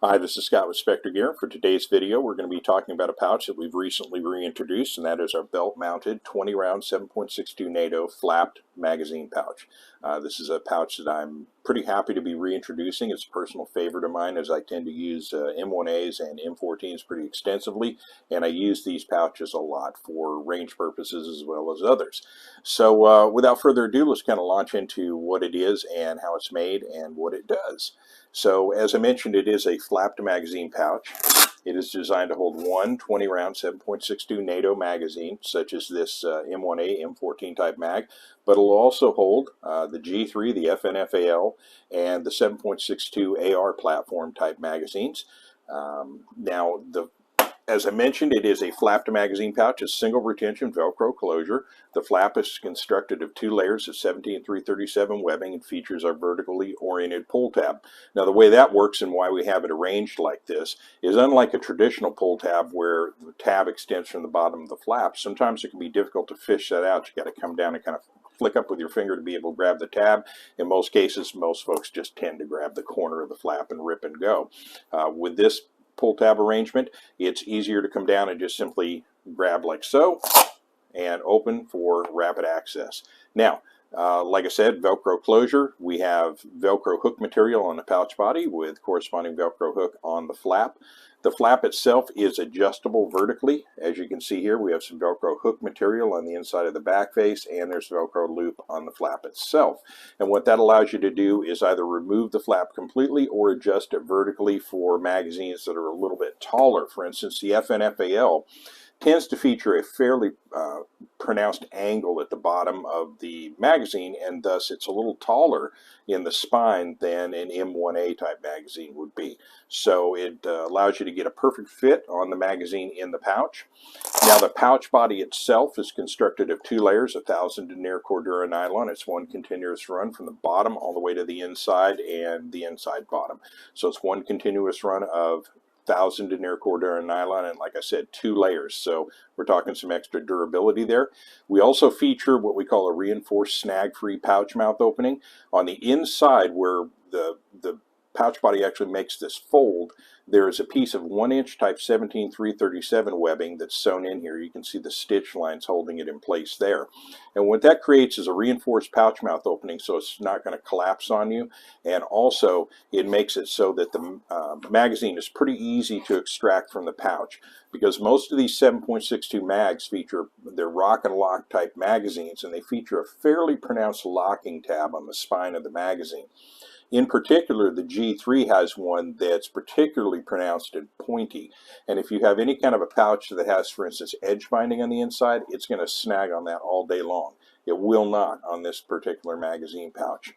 Hi, this is Scott with Specter Gear. For today's video, we're going to be talking about a pouch that we've recently reintroduced, and that is our belt-mounted 20-round 7.62 NATO flapped magazine pouch. This is a pouch that I'm pretty happy to be reintroducing. It's a personal favorite of mine, as I tend to use M1As and M14s pretty extensively, and I use these pouches a lot for range purposes as well as others. So without further ado, let's kind of launch into what it is and how it's made and what it does. So as I mentioned, it is a flapped magazine pouch. It is designed to hold one 20-round 7.62 NATO magazine, such as this M1A, M14 type mag, but it'll also hold the G3, the FNFAL, and the 7.62 AR platform type magazines. As I mentioned, it is a flapped magazine pouch, a single retention Velcro closure. The flap is constructed of 2 layers of 17-337 webbing and features our vertically oriented pull tab. Now, the way that works and why we have it arranged like this is unlike a traditional pull tab where the tab extends from the bottom of the flap. Sometimes it can be difficult to fish that out. You got to come down and kind of flick up with your finger to be able to grab the tab. In most cases, most folks just tend to grab the corner of the flap and rip and go. With this pull tab arrangement, it's easier to come down and just simply grab like so and open for rapid access. Now, like I said, Velcro closure. We have Velcro hook material on the pouch body with corresponding Velcro hook on the flap. The flap itself is adjustable vertically. As you can see here, we have some Velcro hook material on the inside of the back face, and there's Velcro loop on the flap itself. And what that allows you to do is either remove the flap completely or adjust it vertically for magazines that are a little bit taller. For instance, the FNFAL tends to feature a fairly pronounced angle at the bottom of the magazine, and thus it's a little taller in the spine than an M1A type magazine would be. So it allows you to get a perfect fit on the magazine in the pouch. Now, the pouch body itself is constructed of 2 layers, 1000 denier Cordura nylon. It's one continuous run from the bottom all the way to the inside and the inside bottom. So it's one continuous run of 1000 denier Cordura nylon, and like I said, 2 layers, so we're talking some extra durability there. We also feature what we call a reinforced snag-free pouch mouth opening. On the inside where the pouch body actually makes this fold, there is a piece of 1-inch type 17-337 webbing that's sewn in here. You can see the stitch lines holding it in place there. And what that creates is a reinforced pouch mouth opening, so it's not going to collapse on you. And also, it makes it so that the magazine is pretty easy to extract from the pouch, because most of these 7.62 mags feature, they're rock and lock type magazines, and they feature a fairly pronounced locking tab on the spine of the magazine. In particular, the G3 has one that's particularly pronounced and pointy. And if you have any kind of a pouch that has, for instance, edge binding on the inside, it's going to snag on that all day long. It will not on this particular magazine pouch.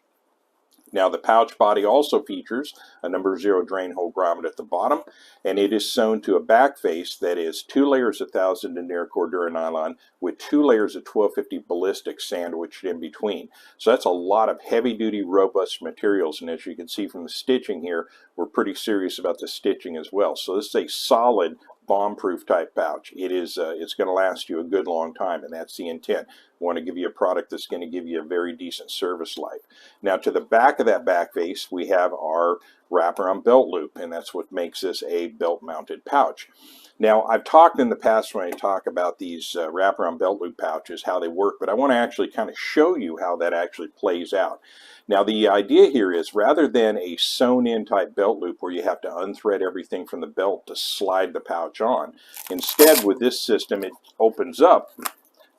Now, the pouch body also features a number 0 drain hole grommet at the bottom, and it is sewn to a back face that is 2 layers of 1000 denier Cordura nylon with 2 layers of 1250 ballistic sandwiched in between. So that's a lot of heavy-duty, robust materials, and as you can see from the stitching here, we're pretty serious about the stitching as well. So this is a solid bomb-proof type pouch. It's going to last you a good long time, and that's the intent. We want to give you a product that's going to give you a very decent service life. Now, to the back of that back face, we have our wraparound belt loop, and that's what makes this a belt-mounted pouch. Now, I've talked in the past when I talk about these wraparound belt loop pouches, how they work, but I want to actually kind of show you how that actually plays out. Now, the idea here is rather than a sewn-in type belt loop where you have to unthread everything from the belt to slide the pouch on, instead with this system it opens up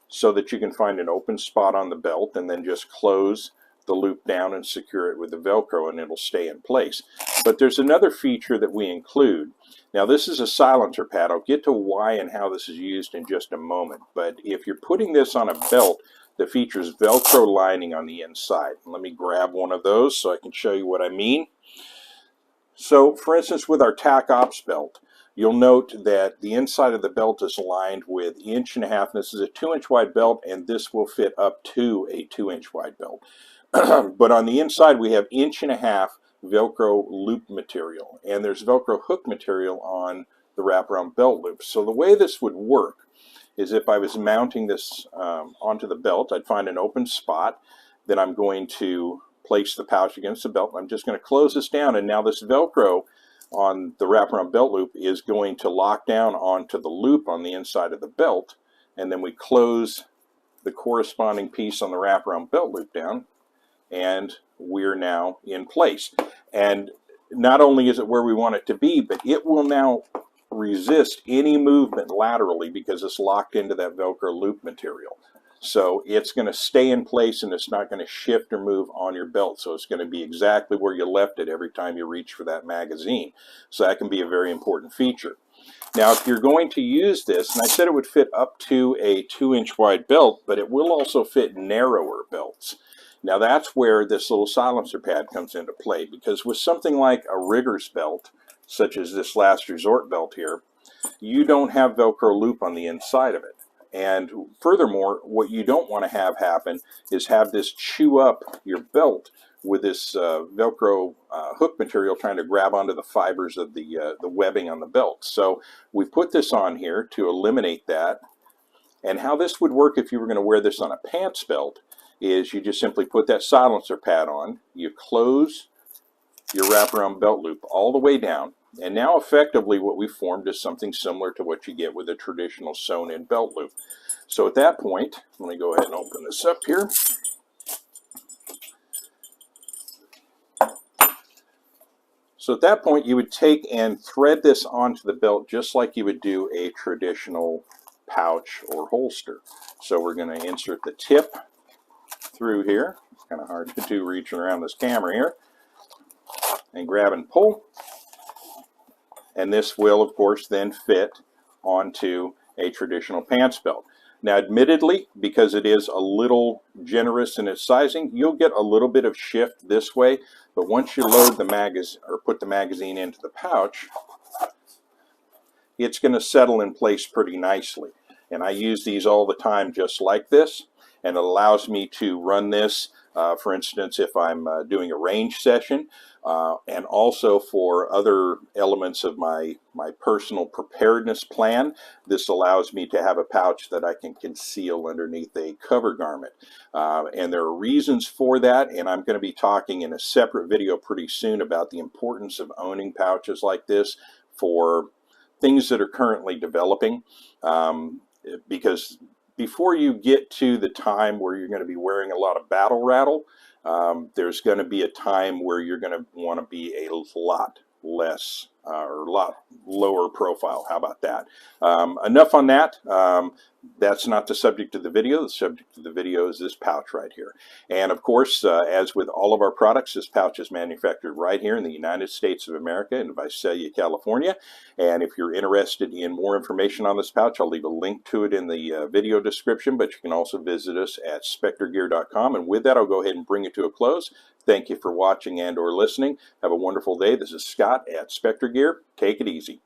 so that you can find an open spot on the belt and then just close the loop down and secure it with the Velcro, and it'll stay in place. But there's another feature that we include. Now, this is a silencer pad. I'll get to why and how this is used in just a moment. But if you're putting this on a belt that features Velcro lining on the inside, let me grab one of those so I can show you what I mean. So, for instance, with our Tac Ops belt, you'll note that the inside of the belt is lined with 1.5 inches. This is a 2-inch wide belt, and this will fit up to a 2-inch wide belt. But on the inside, we have 1.5 inch Velcro loop material, and there's Velcro hook material on the wraparound belt loop. So the way this would work is if I was mounting this onto the belt, I'd find an open spot, then I'm going to place the pouch against the belt. I'm just going to close this down, and now this Velcro on the wraparound belt loop is going to lock down onto the loop on the inside of the belt, and then we close the corresponding piece on the wraparound belt loop down, and we're now in place. And not only is it where we want it to be, but it will now resist any movement laterally because it's locked into that Velcro loop material. So it's going to stay in place and it's not going to shift or move on your belt. So it's going to be exactly where you left it every time you reach for that magazine. So that can be a very important feature. Now, if you're going to use this, and I said it would fit up to a 2-inch wide belt, but it will also fit narrower belts. Now that's where this little silencer pad comes into play, because with something like a rigger's belt, such as this last resort belt here, you don't have Velcro loop on the inside of it. And furthermore, what you don't want to have happen is have this chew up your belt with this Velcro hook material trying to grab onto the fibers of the webbing on the belt. So we put this on here to eliminate that. And how this would work if you were going to wear this on a pants belt is you just simply put that silencer pad on, you close your wraparound belt loop all the way down, and now effectively what we formed is something similar to what you get with a traditional sewn-in belt loop. So at that point, let me go ahead and open this up here. So at that point, you would take and thread this onto the belt just like you would do a traditional pouch or holster. So we're going to insert the tip through here. It's kind of hard to do reaching around this camera here. And grab and pull. And this will, of course, then fit onto a traditional pants belt. Now, admittedly, because it is a little generous in its sizing, you'll get a little bit of shift this way. But once you load the magazine or put the magazine into the pouch, it's going to settle in place pretty nicely. And I use these all the time just like this. And it allows me to run this, for instance, if I'm doing a range session, and also for other elements of my personal preparedness plan. This allows me to have a pouch that I can conceal underneath a cover garment. And there are reasons for that, and I'm going to be talking in a separate video pretty soon about the importance of owning pouches like this for things that are currently developing, because before you get to the time where you're going to be wearing a lot of battle rattle, there's going to be a time where you're going to want to be a lot less or a lot lower profile. How about that? Enough on that. That's not the subject of the video. The subject of the video is this pouch right here. And of course, as with all of our products, this pouch is manufactured right here in the United States of America in Visalia, California. And if you're interested in more information on this pouch, I'll leave a link to it in the video description, but you can also visit us at spectergear.com. And with that, I'll go ahead and bring it to a close. Thank you for watching and or listening. Have a wonderful day. This is Scott at Specter Gear. Take it easy.